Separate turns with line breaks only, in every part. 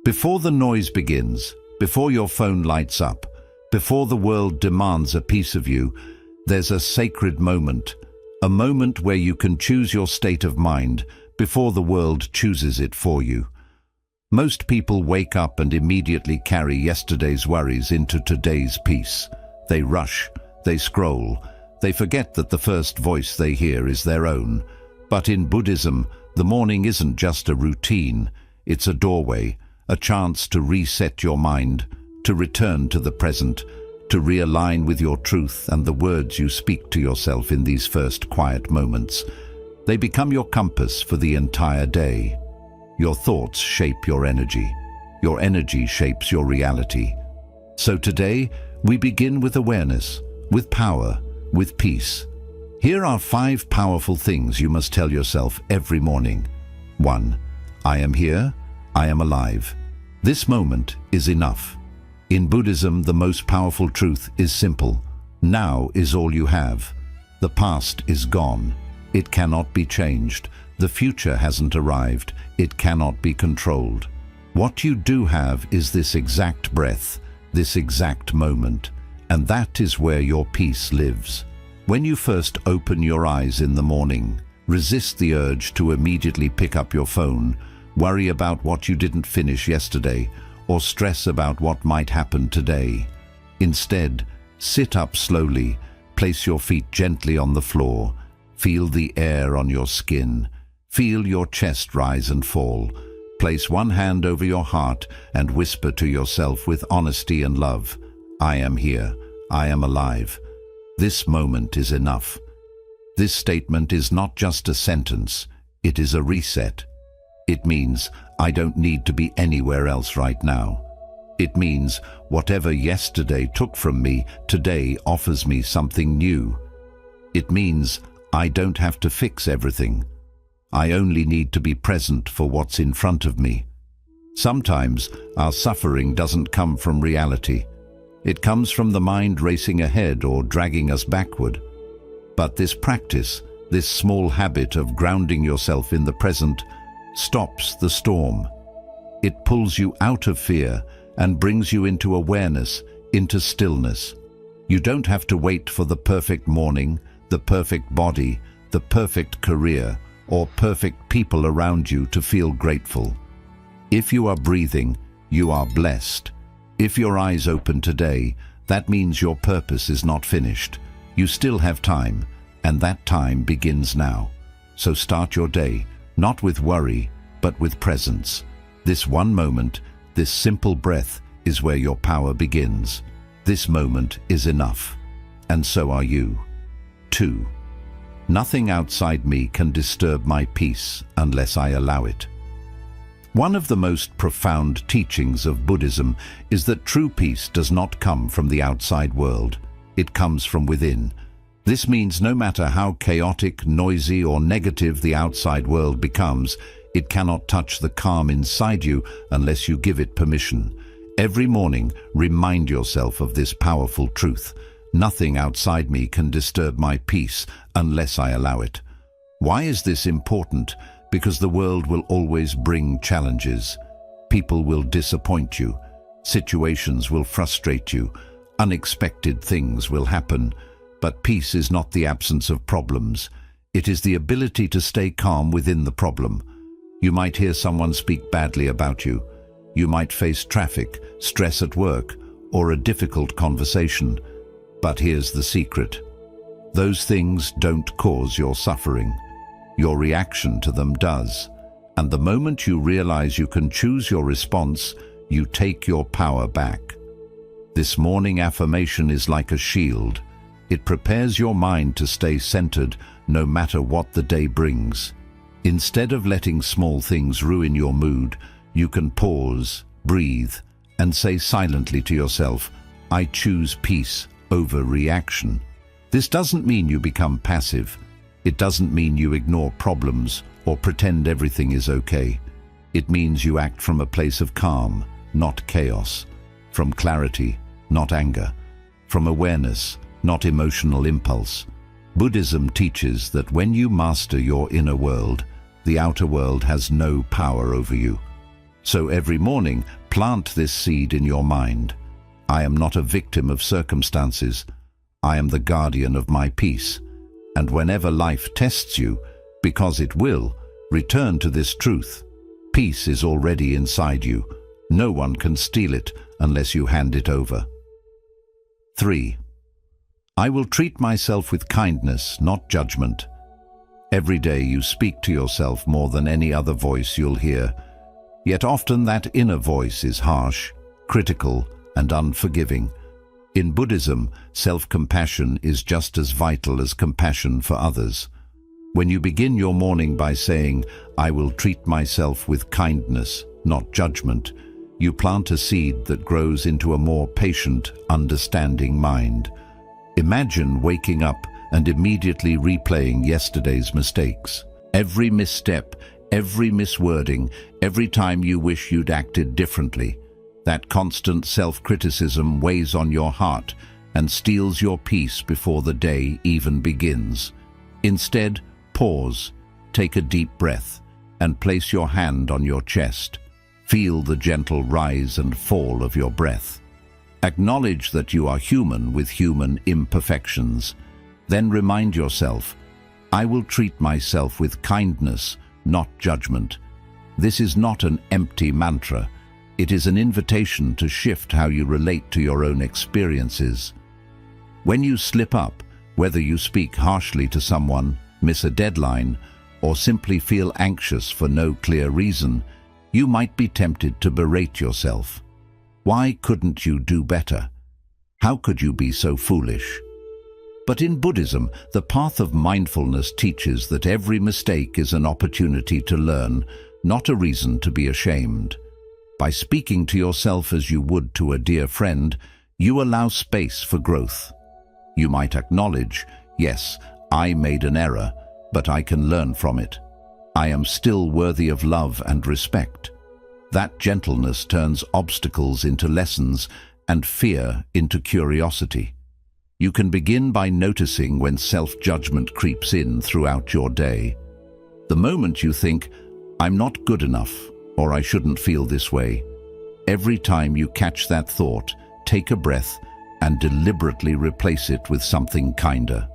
Before the noise begins, before your phone lights up, before the world demands a piece of you, there's a sacred moment, a moment where you can choose your state of mind before the world chooses it for you. Most people wake up and immediately carry yesterday's worries into today's peace. They rush, they scroll, they forget that the first voice they hear is their own. But in Buddhism, the morning isn't just a routine, it's a doorway, a chance to reset your mind, to return to the present, to realign with your truth and the words you speak to yourself in these first quiet moments. They become your compass for the entire day. Your thoughts shape your energy shapes your reality. So today, we begin with awareness, with power, with peace. Here are 5 powerful things you must tell yourself every morning. 1. I am here, I am alive. This moment is enough. In Buddhism, the most powerful truth is simple. Now is all you have. The past is gone. It cannot be changed. The future hasn't arrived. It cannot be controlled. What you do have is this exact breath, this exact moment, and that is where your peace lives. When you first open your eyes in the morning, resist the urge to immediately pick up your phone, worry about what you didn't finish yesterday, or stress about what might happen today. Instead, sit up slowly, place your feet gently on the floor, feel the air on your skin, feel your chest rise and fall. Place one hand over your heart and whisper to yourself with honesty and love, I am here, I am alive. This moment is enough. This statement is not just a sentence, it is a reset. It means I don't need to be anywhere else right now. It means whatever yesterday took from me, today offers me something new. It means I don't have to fix everything. I only need to be present for what's in front of me. Sometimes our suffering doesn't come from reality. It comes from the mind racing ahead or dragging us backward. But this practice, this small habit of grounding yourself in the present, stops the storm. It pulls you out of fear and brings you into awareness, into stillness. You don't have to wait for the perfect morning, the perfect body, the perfect career, or perfect people around you to feel grateful. If you are breathing, you are blessed. If your eyes open today, that means your purpose is not finished. You still have time, and that time begins now. So start your day, not with worry, but with presence. This one moment, this simple breath, is where your power begins. This moment is enough, and so are you. 2. Nothing outside me can disturb my peace unless I allow it. One of the most profound teachings of Buddhism is that true peace does not come from the outside world. It comes from within. This means no matter how chaotic, noisy, or negative the outside world becomes, it cannot touch the calm inside you unless you give it permission. Every morning, remind yourself of this powerful truth. Nothing outside me can disturb my peace unless I allow it. Why is this important? Because the world will always bring challenges. People will disappoint you. Situations will frustrate you. Unexpected things will happen. But peace is not the absence of problems. It is the ability to stay calm within the problem. You might hear someone speak badly about you. You might face traffic, stress at work, or a difficult conversation. But here's the secret. Those things don't cause your suffering. Your reaction to them does. And the moment you realize you can choose your response, you take your power back. This morning affirmation is like a shield. It prepares your mind to stay centered no matter what the day brings. Instead of letting small things ruin your mood, you can pause, breathe, and say silently to yourself, I choose peace over reaction. This doesn't mean you become passive. It doesn't mean you ignore problems or pretend everything is okay. It means you act from a place of calm, not chaos, from clarity, not anger, from awareness, not emotional impulse. Buddhism teaches that when you master your inner world, the outer world has no power over you. So every morning, plant this seed in your mind. I am not a victim of circumstances. I am the guardian of my peace. And whenever life tests you, because it will, return to this truth. Peace is already inside you. No one can steal it unless you hand it over. 3. I will treat myself with kindness, not judgment. Every day you speak to yourself more than any other voice you'll hear. Yet often that inner voice is harsh, critical, and unforgiving. In Buddhism, self-compassion is just as vital as compassion for others. When you begin your morning by saying, I will treat myself with kindness, not judgment, you plant a seed that grows into a more patient, understanding mind. Imagine waking up and immediately replaying yesterday's mistakes. Every misstep, every miswording, every time you wish you'd acted differently. That constant self-criticism weighs on your heart and steals your peace before the day even begins. Instead, pause, take a deep breath, and place your hand on your chest. Feel the gentle rise and fall of your breath. Acknowledge that you are human with human imperfections. Then remind yourself, I will treat myself with kindness, not judgment. This is not an empty mantra. It is an invitation to shift how you relate to your own experiences. When you slip up, whether you speak harshly to someone, miss a deadline, or simply feel anxious for no clear reason, you might be tempted to berate yourself. Why couldn't you do better? How could you be so foolish? But in Buddhism, the path of mindfulness teaches that every mistake is an opportunity to learn, not a reason to be ashamed. By speaking to yourself as you would to a dear friend, you allow space for growth. You might acknowledge, yes, I made an error, but I can learn from it. I am still worthy of love and respect. That gentleness turns obstacles into lessons and fear into curiosity. You can begin by noticing when self-judgment creeps in throughout your day. The moment you think, I'm not good enough, or I shouldn't feel this way, every time you catch that thought, take a breath and deliberately replace it with something kinder.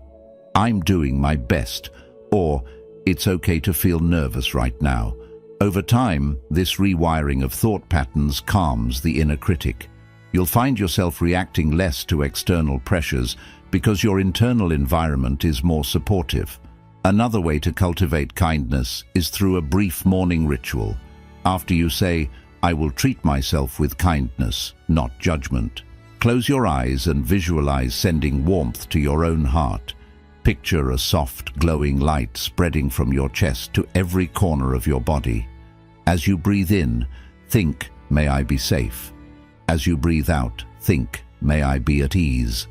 I'm doing my best, or it's okay to feel nervous right now. Over time, this rewiring of thought patterns calms the inner critic. You'll find yourself reacting less to external pressures because your internal environment is more supportive. Another way to cultivate kindness is through a brief morning ritual. After you say, I will treat myself with kindness, not judgment, close your eyes and visualize sending warmth to your own heart. Picture a soft, glowing light spreading from your chest to every corner of your body. As you breathe in, think, may I be safe. As you breathe out, think, may I be at ease.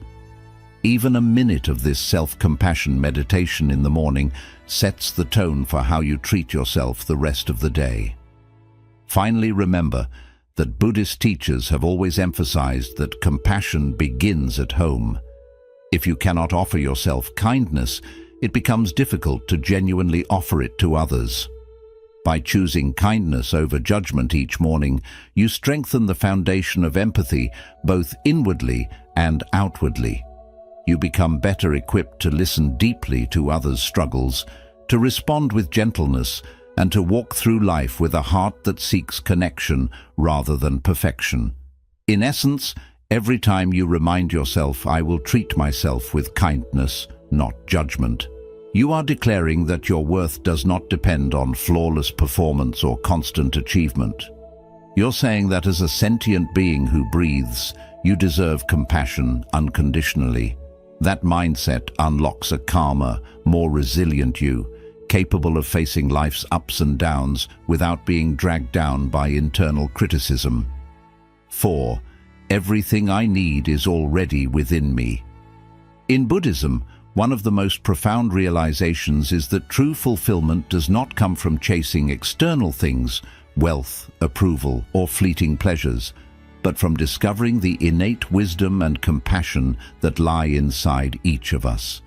Even a minute of this self-compassion meditation in the morning sets the tone for how you treat yourself the rest of the day. Finally, remember that Buddhist teachers have always emphasized that compassion begins at home. If you cannot offer yourself kindness, it becomes difficult to genuinely offer it to others. By choosing kindness over judgment each morning, you strengthen the foundation of empathy both inwardly and outwardly. You become better equipped to listen deeply to others' struggles, to respond with gentleness, and to walk through life with a heart that seeks connection rather than perfection. In essence, every time you remind yourself, I will treat myself with kindness, not judgment, you are declaring that your worth does not depend on flawless performance or constant achievement. You're saying that as a sentient being who breathes, you deserve compassion unconditionally. That mindset unlocks a calmer, more resilient you, capable of facing life's ups and downs without being dragged down by internal criticism. 4. Everything I need is already within me. In Buddhism, one of the most profound realizations is that true fulfillment does not come from chasing external things, wealth, approval, or fleeting pleasures, but from discovering the innate wisdom and compassion that lie inside each of us.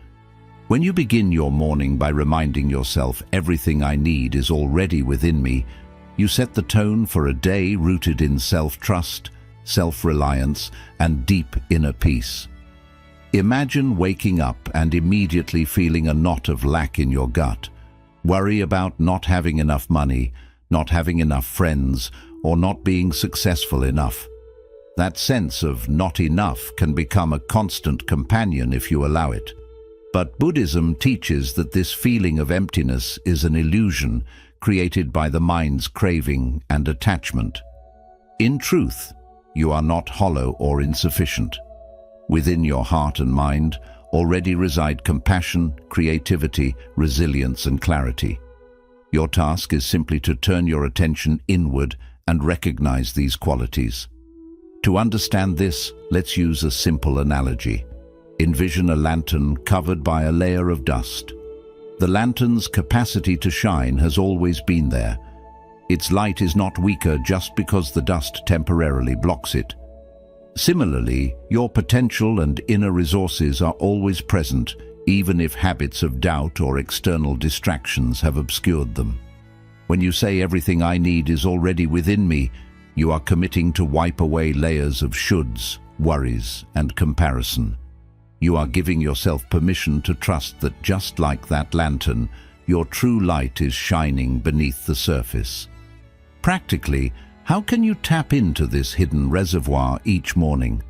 When you begin your morning by reminding yourself, everything I need is already within me, You set the tone for a day rooted in self-trust, self-reliance, and deep inner peace. Imagine waking up and immediately feeling a knot of lack in your gut. Worry about not having enough money, not having enough friends, or not being successful enough. That sense of not enough can become a constant companion if you allow it. But Buddhism teaches that this feeling of emptiness is an illusion created by the mind's craving and attachment. In truth, you are not hollow or insufficient. Within your heart and mind already reside compassion, creativity, resilience, and clarity. Your task is simply to turn your attention inward and recognize these qualities. To understand this, let's use a simple analogy. Envision a lantern covered by a layer of dust. The lantern's capacity to shine has always been there. Its light is not weaker just because the dust temporarily blocks it. Similarly, your potential and inner resources are always present, even if habits of doubt or external distractions have obscured them. When you say everything I need is already within me, you are committing to wipe away layers of shoulds, worries, and comparison. You are giving yourself permission to trust that just like that lantern, your true light is shining beneath the surface. Practically, how can you tap into this hidden reservoir each morning?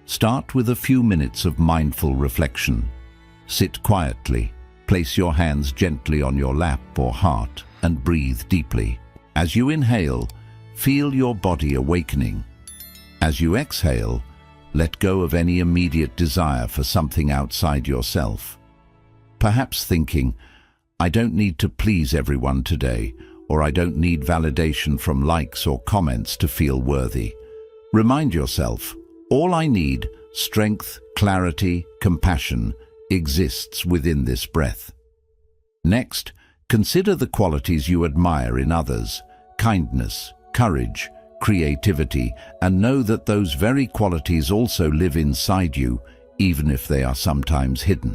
Start with a few minutes of mindful reflection. Sit quietly, place your hands gently on your lap or heart, and breathe deeply. As you inhale, feel your body awakening. As you exhale, let go of any immediate desire for something outside yourself. Perhaps thinking, I don't need to please everyone today, or I don't need validation from likes or comments to feel worthy. Remind yourself, all I need, strength, clarity, compassion, exists within this breath. Next, consider the qualities you admire in others: kindness, courage, creativity, and know that those very qualities also live inside you, even if they are sometimes hidden.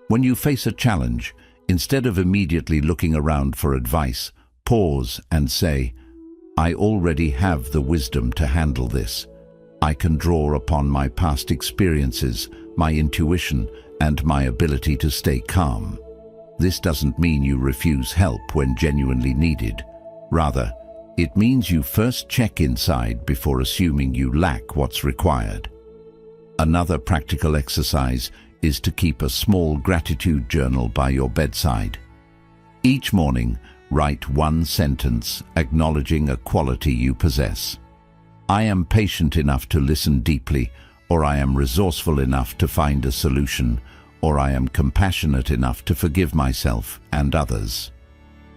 When you face a challenge, instead of immediately looking around for advice, pause and say, I already have the wisdom to handle this. I can draw upon my past experiences, my intuition, and my ability to stay calm. This doesn't mean you refuse help when genuinely needed. Rather, it means you first check inside before assuming you lack what's required. Another practical exercise is to keep a small gratitude journal by your bedside. Each morning, write one sentence acknowledging a quality you possess. I am patient enough to listen deeply, or I am resourceful enough to find a solution, or I am compassionate enough to forgive myself and others.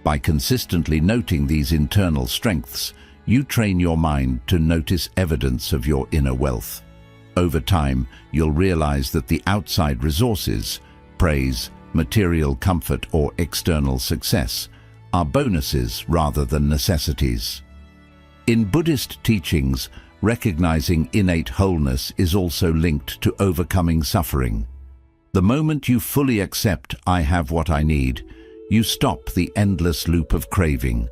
By consistently noting these internal strengths, you train your mind to notice evidence of your inner wealth. Over time, you'll realize that the outside resources, praise, material comfort, or external success, are bonuses rather than necessities. In Buddhist teachings, recognizing innate wholeness is also linked to overcoming suffering. The moment you fully accept I have what I need, you stop the endless loop of craving.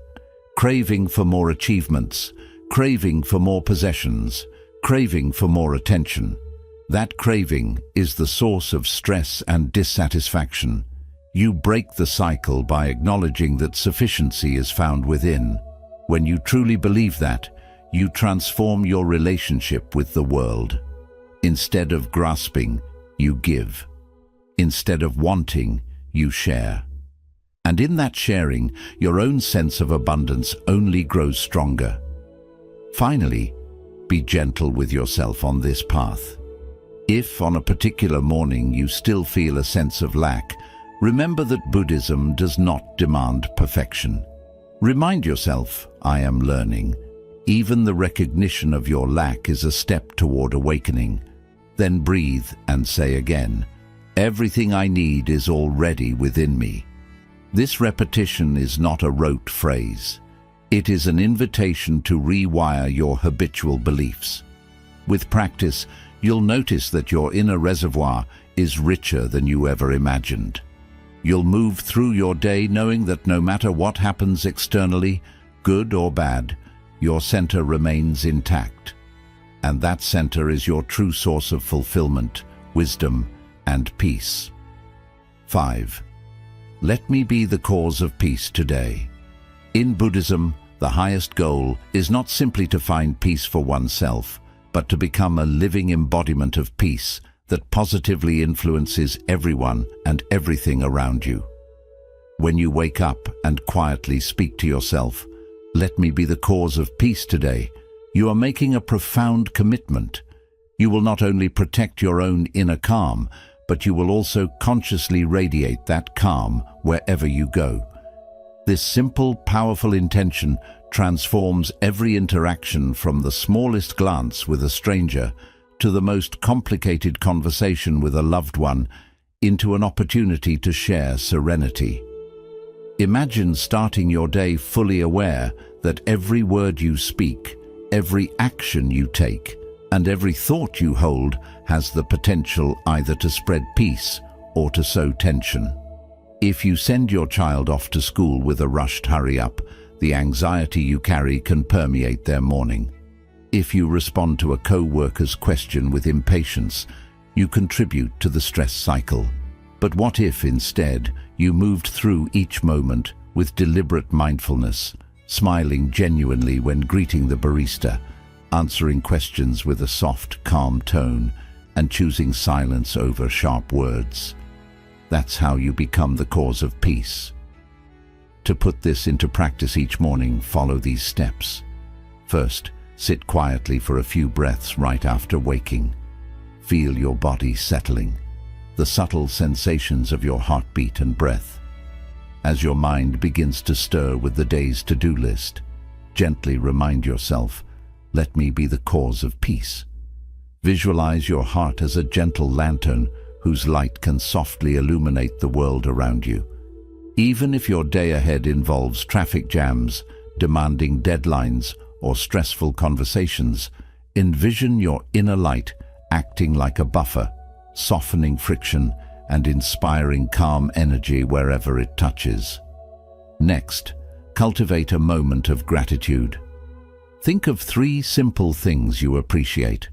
Craving for more achievements, craving for more possessions, craving for more attention. That craving is the source of stress and dissatisfaction. You break the cycle by acknowledging that sufficiency is found within. When you truly believe that, you transform your relationship with the world. Instead of grasping, you give. Instead of wanting, you share. And in that sharing, your own sense of abundance only grows stronger. Finally, be gentle with yourself on this path. If on a particular morning you still feel a sense of lack, remember that Buddhism does not demand perfection. Remind yourself, I am learning. Even the recognition of your lack is a step toward awakening. Then breathe and say again, everything I need is already within me. This repetition is not a rote phrase. It is an invitation to rewire your habitual beliefs. With practice, you'll notice that your inner reservoir is richer than you ever imagined. You'll move through your day knowing that no matter what happens externally, good or bad, your center remains intact. And that center is your true source of fulfillment, wisdom, and peace. 5. Let me be the cause of peace today. In Buddhism, the highest goal is not simply to find peace for oneself, but to become a living embodiment of peace that positively influences everyone and everything around you. When you wake up and quietly speak to yourself, "Let me be the cause of peace today," you are making a profound commitment. You will not only protect your own inner calm, but you will also consciously radiate that calm wherever you go. This simple, powerful intention transforms every interaction, from the smallest glance with a stranger to the most complicated conversation with a loved one, into an opportunity to share serenity. Imagine starting your day fully aware that every word you speak, every action you take, and every thought you hold has the potential either to spread peace or to sow tension. If you send your child off to school with a rushed hurry up, the anxiety you carry can permeate their morning. If you respond to a co-worker's question with impatience, you contribute to the stress cycle. But what if instead you moved through each moment with deliberate mindfulness, smiling genuinely when greeting the barista, answering questions with a soft, calm tone, and choosing silence over sharp words? That's how you become the cause of peace. To put this into practice each morning, follow these steps. First, sit quietly for a few breaths right after waking. Feel your body settling, the subtle sensations of your heartbeat and breath. As your mind begins to stir with the day's to-do list, gently remind yourself, "Let me be the cause of peace." Visualize your heart as a gentle lantern whose light can softly illuminate the world around you. Even if your day ahead involves traffic jams, demanding deadlines, or stressful conversations, envision your inner light acting like a buffer, softening friction and inspiring calm energy wherever it touches. Next, cultivate a moment of gratitude. Think of 3 simple things you appreciate.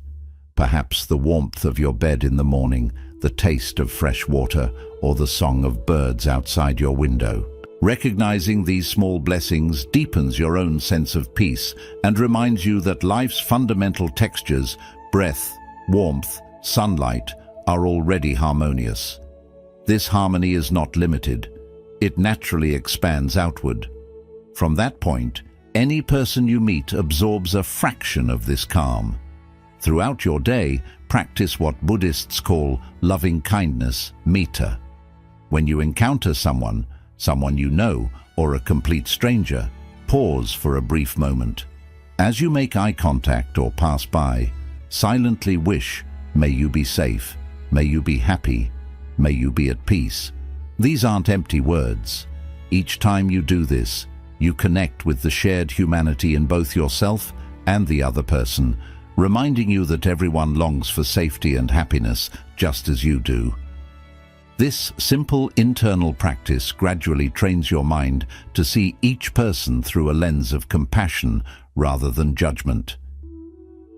Perhaps the warmth of your bed in the morning, the taste of fresh water, or the song of birds outside your window. Recognizing these small blessings deepens your own sense of peace and reminds you that life's fundamental textures, breath, warmth, sunlight, are already harmonious. This harmony is not limited. It naturally expands outward. From that point, any person you meet absorbs a fraction of this calm. Throughout your day, practice what Buddhists call loving kindness, metta. When you encounter someone you know, or a complete stranger, pause for a brief moment. As you make eye contact or pass by, silently wish, "May you be safe, may you be happy, may you be at peace." These aren't empty words. Each time you do this, you connect with the shared humanity in both yourself and the other person, reminding you that everyone longs for safety and happiness just as you do. This simple internal practice gradually trains your mind to see each person through a lens of compassion rather than judgment.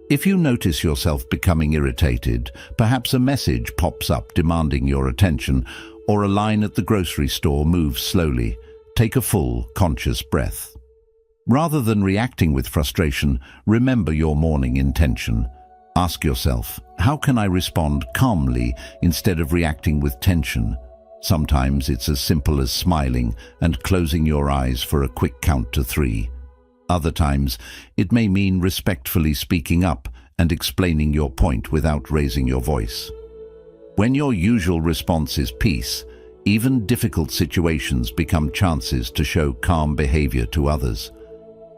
If you notice yourself becoming irritated, perhaps a message pops up demanding your attention, or a line at the grocery store moves slowly, take a full, conscious breath. Rather than reacting with frustration, remember your morning intention. Ask yourself, how can I respond calmly instead of reacting with tension? Sometimes it's as simple as smiling and closing your eyes for a quick count to 3. Other times, it may mean respectfully speaking up and explaining your point without raising your voice. When your usual response is peace, even difficult situations become chances to show calm behavior to others.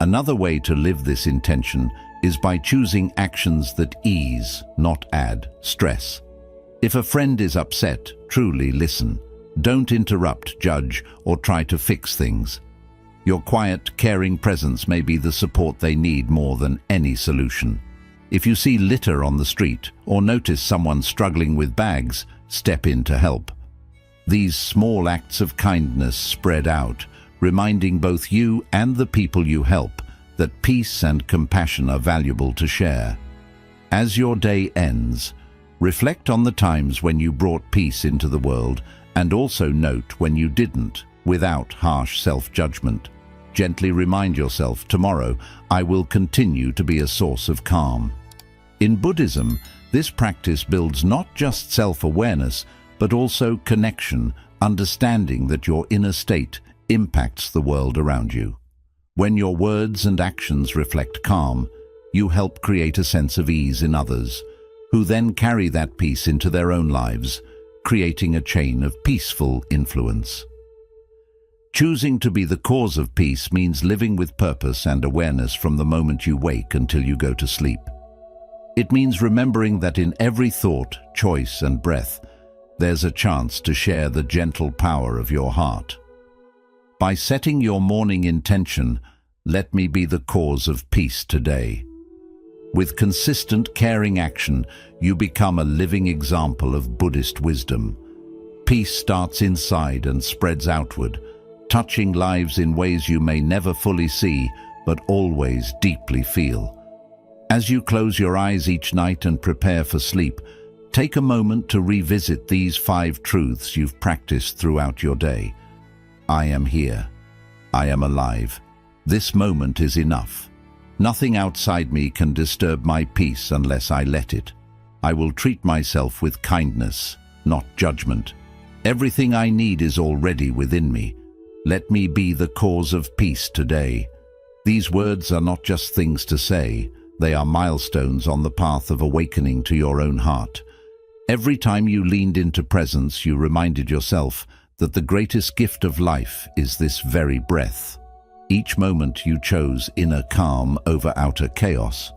Another way to live this intention is by choosing actions that ease, not add, stress. If a friend is upset, truly listen. Don't interrupt, judge, or try to fix things. Your quiet, caring presence may be the support they need more than any solution. If you see litter on the street or notice someone struggling with bags, step in to help. These small acts of kindness spread out, reminding both you and the people you help that peace and compassion are valuable to share. As your day ends, reflect on the times when you brought peace into the world, and also note when you didn't, without harsh self-judgment. Gently remind yourself, tomorrow I will continue to be a source of calm. In Buddhism, this practice builds not just self-awareness, but also connection, understanding that your inner state impacts the world around you. When your words and actions reflect calm, you help create a sense of ease in others, who then carry that peace into their own lives, creating a chain of peaceful influence. Choosing to be the cause of peace means living with purpose and awareness from the moment you wake until you go to sleep. It means remembering that in every thought, choice, and breath, there's a chance to share the gentle power of your heart. By setting your morning intention, let me be the cause of peace today. With consistent, caring action, you become a living example of Buddhist wisdom. Peace starts inside and spreads outward, touching lives in ways you may never fully see, but always deeply feel. As you close your eyes each night and prepare for sleep, take a moment to revisit these 5 truths you've practiced throughout your day. I am here. I am alive. This moment is enough. Nothing outside me can disturb my peace unless I let it. I will treat myself with kindness, not judgment. Everything I need is already within me. Let me be the cause of peace today. These words are not just things to say, they are milestones on the path of awakening to your own heart. Every time you leaned into presence, you reminded yourself that the greatest gift of life is this very breath. Each moment you chose inner calm over outer chaos.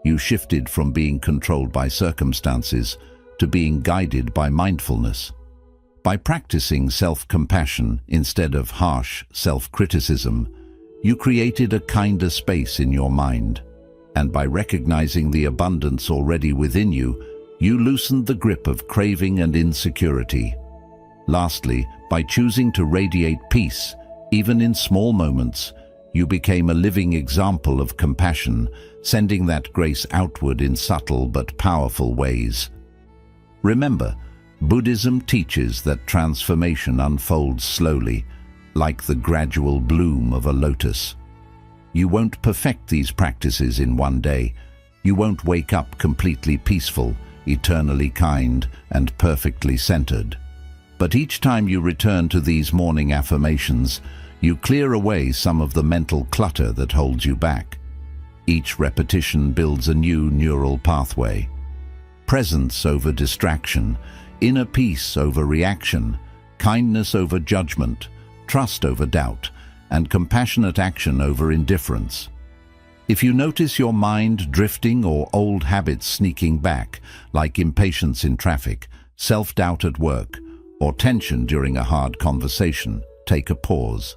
You shifted from being controlled by circumstances to being guided by mindfulness. By practicing self-compassion instead of harsh self-criticism, you created a kinder space in your mind. And by recognizing the abundance already within you, you loosened the grip of craving and insecurity. Lastly, by choosing to radiate peace, even in small moments, you became a living example of compassion, sending that grace outward in subtle but powerful ways. Remember, Buddhism teaches that transformation unfolds slowly, like the gradual bloom of a lotus. You won't perfect these practices in one day. You won't wake up completely peaceful, eternally kind, and perfectly centered. But each time you return to these morning affirmations, you clear away some of the mental clutter that holds you back. Each repetition builds a new neural pathway. Presence over distraction, inner peace over reaction, kindness over judgment, trust over doubt, and compassionate action over indifference. If you notice your mind drifting or old habits sneaking back, like impatience in traffic, self-doubt at work, or tension during a hard conversation, take a pause.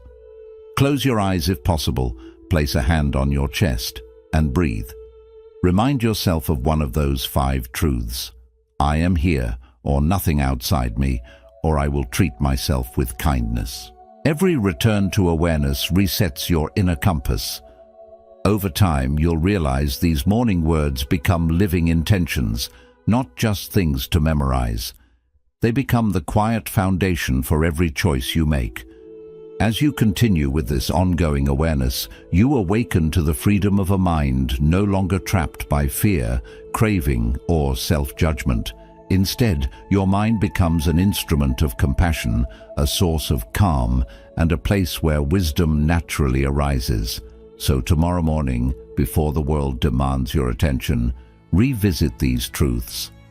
Close your eyes if possible, place a hand on your chest, and breathe. Remind yourself of one of those 5 truths. I am here, or nothing outside me, or I will treat myself with kindness. Every return to awareness resets your inner compass. Over time, you'll realize these morning words become living intentions, not just things to memorize. They become the quiet foundation for every choice you make. As you continue with this ongoing awareness, you awaken to the freedom of a mind no longer trapped by fear, craving, or self-judgment. Instead, your mind becomes an instrument of compassion, a source of calm, and a place where wisdom naturally arises. So tomorrow morning, before the world demands your attention, revisit these truths.